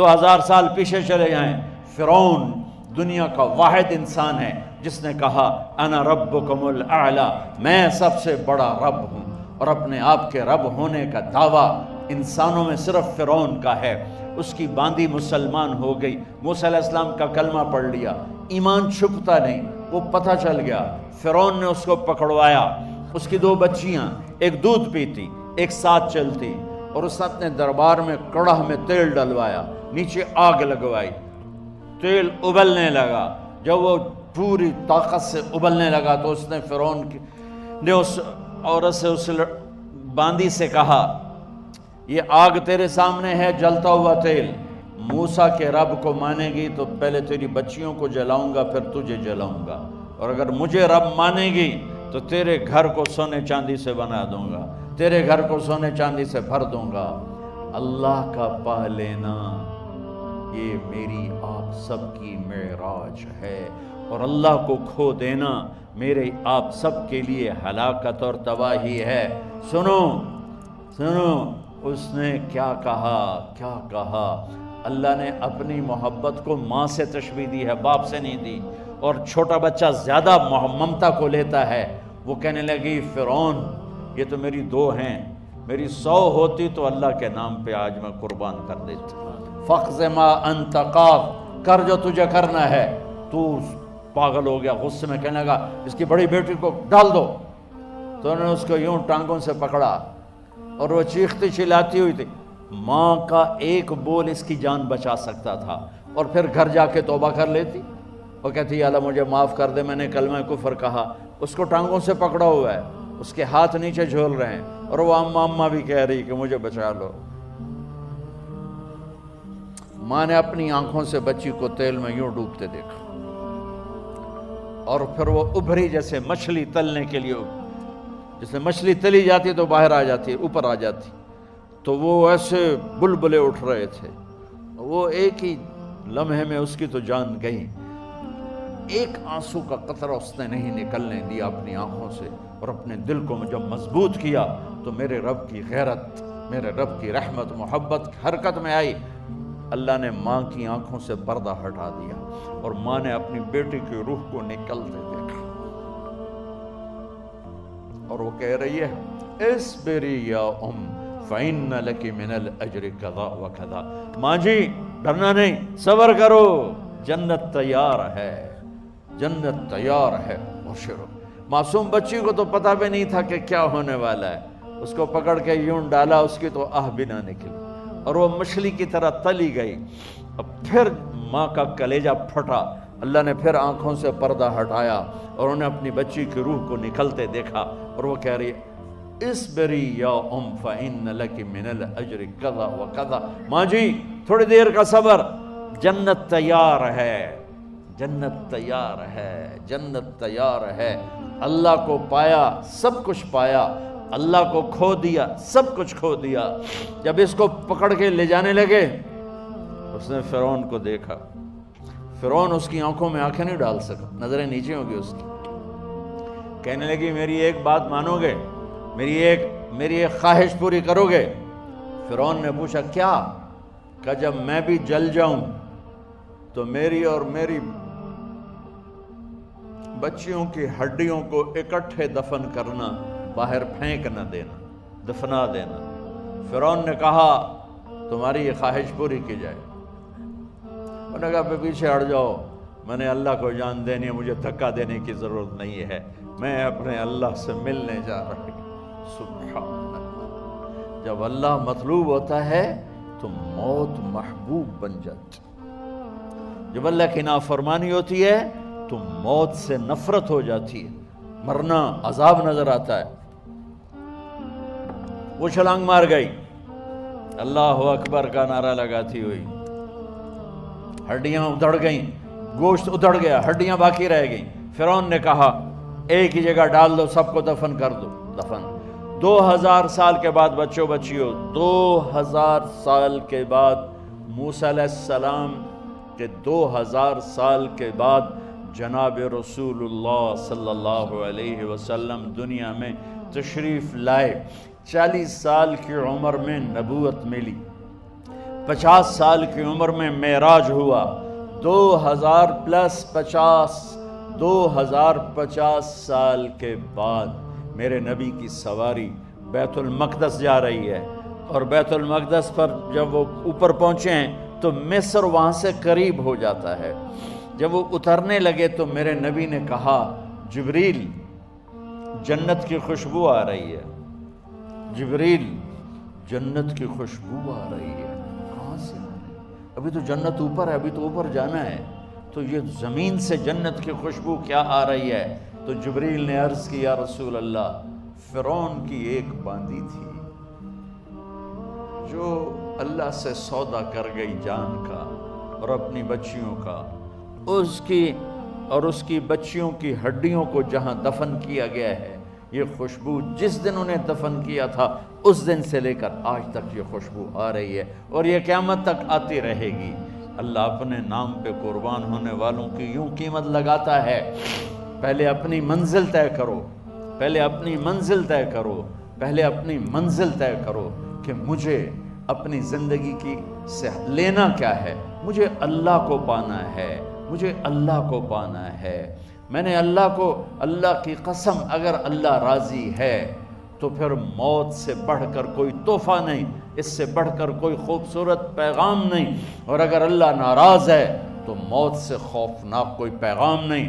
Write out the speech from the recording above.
2000 سال پیچھے چلے جائیں، فرعون دنیا کا واحد انسان ہے جس نے کہا انا ربکم الاعلی، میں سب سے بڑا رب ہوں، اور اپنے آپ کے رب ہونے کا دعویٰ انسانوں میں صرف فرعون کا ہے۔ اس کی باندی مسلمان ہو گئی، موسیٰ علیہ السلام کا کلمہ پڑھ لیا، ایمان چھپتا نہیں، وہ پتہ چل گیا، فرعون نے اس کو پکڑوایا۔ اس کی 2 بچیاں، ایک دودھ پیتی ایک ساتھ چلتی، اور اس نے اپنے دربار میں کڑاہ میں تیل ڈلوایا، نیچے آگ لگوائی، تیل ابلنے لگا۔ جب وہ پوری طاقت سے ابلنے لگا تو اس نے فرعون نے اس عورت سے، اس باندی سے کہا یہ آگ تیرے سامنے ہے، جلتا ہوا تیل، موسیٰ کے رب کو مانے گی تو پہلے تیری بچیوں کو جلاؤں گا پھر تجھے جلاؤں گا، اور اگر مجھے رب مانے گی تو تیرے گھر کو سونے چاندی سے بنا دوں گا، تیرے گھر کو سونے چاندی سے بھر دوں گا۔ اللہ کا پا لینا یہ میری آپ سب کی معراج ہے، اور اللہ کو کھو دینا میرے آپ سب کے لیے ہلاکت اور تباہی ہے۔ سنو سنو، اس نے کیا کہا؟ اللہ نے اپنی محبت کو ماں سے تشبیہ دی ہے، باپ سے نہیں دی، اور چھوٹا بچہ زیادہ ممتا کو لیتا ہے۔ وہ کہنے لگی فرعون یہ تو میری 2 ہیں، میری 100 ہوتی تو اللہ کے نام پہ آج میں قربان کر دیتی۔ فَاقْضِ مَا أَنْتَ قَاضٍ، کر جو تجھے کرنا ہے۔ تو پاگل ہو گیا، غصے میں کہنے لگا اس کی بڑی بیٹی کو ڈال دو۔ تو انہوں نے اس کو یوں ٹانگوں سے پکڑا، اور وہ چیختی چلاتی ہوئی تھی۔ ماں کا ایک بول اس کی جان بچا سکتا تھا، اور پھر گھر جا کے توبہ کر لیتی، وہ کہتی یا اللہ مجھے معاف کر دے، میں نے کلمہ کفر کہا۔ اس کو ٹانگوں سے پکڑا ہوا ہے، اس کے ہاتھ نیچے جھول رہے ہیں، اور وہ اماں بھی کہہ رہی کہ مجھے بچا لو۔ ماں نے اپنی آنکھوں سے بچی کو تیل میں یوں ڈوبتے دیکھا، اور پھر وہ ابھری جیسے مچھلی تلنے کے لیے، جیسے مچھلی تلی جاتی تو باہر آ جاتی، اوپر آ جاتی، تو وہ ایسے بلبلے اٹھ رہے تھے۔ وہ ایک ہی لمحے میں اس کی تو جان گئی، ایک آنسو کا قطرہ اس نے نہیں نکلنے دیا اپنی آنکھوں سے، اور اپنے دل کو جب مضبوط کیا تو میرے رب کی غیرت، میرے رب کی رحمت محبت حرکت میں آئی۔ اللہ نے ماں کی آنکھوں سے پردہ ہٹا دیا، اور ماں نے اپنی بیٹی کی روح کو نکلتے دیکھا، اور وہ کہہ رہی ہے اصبری یا فإن لک من الأجر کذا وکذا۔ ماں جی ڈرنا نہیں، صبر کرو، جنت تیار ہے، جنت تیار ہے، بشرو۔ معصوم بچی کو تو پتہ بھی نہیں تھا کہ کیا ہونے والا ہے، اس کو پکڑ کے یوں ڈالا، اس کی تو آہ بھی نہ نکلی، اور وہ مچھلی کی طرح تلی گئی۔ اب پھر ماں کا کلیجہ پھٹا، اللہ نے پھر آنکھوں سے پردہ ہٹایا، اور انہیں اپنی بچی کی روح کو نکلتے دیکھا، اور وہ کہہ رہی اصبری یا فإن لک من الأجر کذا وکذا۔ ماں جی تھوڑی دیر کا صبر، جنت تیار ہے، جنت تیار ہے، جنت تیار ہے۔ اللہ کو پایا سب کچھ پایا، اللہ کو کھو دیا سب کچھ کھو دیا۔ جب اس کو پکڑ کے لے جانے لگے، اس نے فرعون کو دیکھا، فرعون اس کی آنکھوں میں آنکھیں نہیں ڈال سکا، نظریں نیچے ہوں گی اس کی۔ کہنے لگی میری ایک بات مانو گے، میری ایک خواہش پوری کرو گے؟ فرعون نے پوچھا کیا؟ کہ جب میں بھی جل جاؤں تو میری اور میری بچیوں کی ہڈیوں کو اکٹھے دفن کرنا، باہر پھینک نہ دینا، دفنا دینا۔ فرعون نے کہا تمہاری یہ خواہش پوری کی جائے۔ انہوں نے کہا پیچھے ہٹ جاؤ، میں نے اللہ کو جان دینی ہے، مجھے دھکا دینے کی ضرورت نہیں ہے، میں اپنے اللہ سے ملنے جا رہا ہوں۔ سبحان اللہ، جب اللہ مطلوب ہوتا ہے تو موت محبوب بن جاتی، جب اللہ کی نافرمانی ہوتی ہے تو موت سے نفرت ہو جاتی ہے، مرنا عذاب نظر آتا ہے۔ وہ چھلانگ مار گئی، اللہ اکبر کا نعرہ لگاتی ہوئی، ہڈیاں ادھڑ گئیں، گوشت ادھڑ گیا، ہڈیاں باقی رہ گئیں۔ فرعون نے کہا ایک ہی جگہ ڈال دو، سب کو دفن کر دو۔ دفن 2000 سال کے بعد، بچوں بچیوں 2000 سال کے بعد، موسیٰ علیہ السلام کے 2000 سال کے بعد جناب رسول اللہ صلی اللہ علیہ وسلم دنیا میں تشریف لائے۔ 40 سال کی عمر میں نبوت ملی، 50 سال کی عمر میں معراج ہوا، 2050 سال کے بعد میرے نبی کی سواری بیت المقدس جا رہی ہے، اور بیت المقدس پر جب وہ اوپر پہنچے ہیں تو مصر وہاں سے قریب ہو جاتا ہے۔ جب وہ اترنے لگے تو میرے نبی نے کہا، جبریل جنت کی خوشبو آ رہی ہے، جبریل جنت کی خوشبو آ رہی ہے۔ کہاں سے آ رہی ہے؟ ابھی تو جنت اوپر ہے، ابھی تو اوپر جانا ہے، تو یہ زمین سے جنت کی خوشبو کیا آ رہی ہے؟ تو جبریل نے عرض کی، یا رسول اللہ، فرعون کی ایک باندی تھی جو اللہ سے سودا کر گئی جان کا اور اپنی بچیوں کا، اس کی بچیوں کی ہڈیوں کو جہاں دفن کیا گیا ہے، یہ خوشبو جس دن انہیں دفن کیا تھا اس دن سے لے کر آج تک یہ خوشبو آ رہی ہے، اور یہ قیامت تک آتی رہے گی۔ اللہ اپنے نام پہ قربان ہونے والوں کی یوں قیمت لگاتا ہے، پہلے اپنی منزل طے کرو، پہلے اپنی منزل طے کرو، پہلے اپنی منزل طے کرو کہ مجھے اپنی زندگی کی سے لینا کیا ہے، مجھے اللہ کو پانا ہے، مجھے اللہ کو پانا ہے۔ میں نے اللہ کی قسم، اگر اللہ راضی ہے تو پھر موت سے بڑھ کر کوئی تحفہ نہیں، اس سے بڑھ کر کوئی خوبصورت پیغام نہیں، اور اگر اللہ ناراض ہے تو موت سے خوفناک کوئی پیغام نہیں۔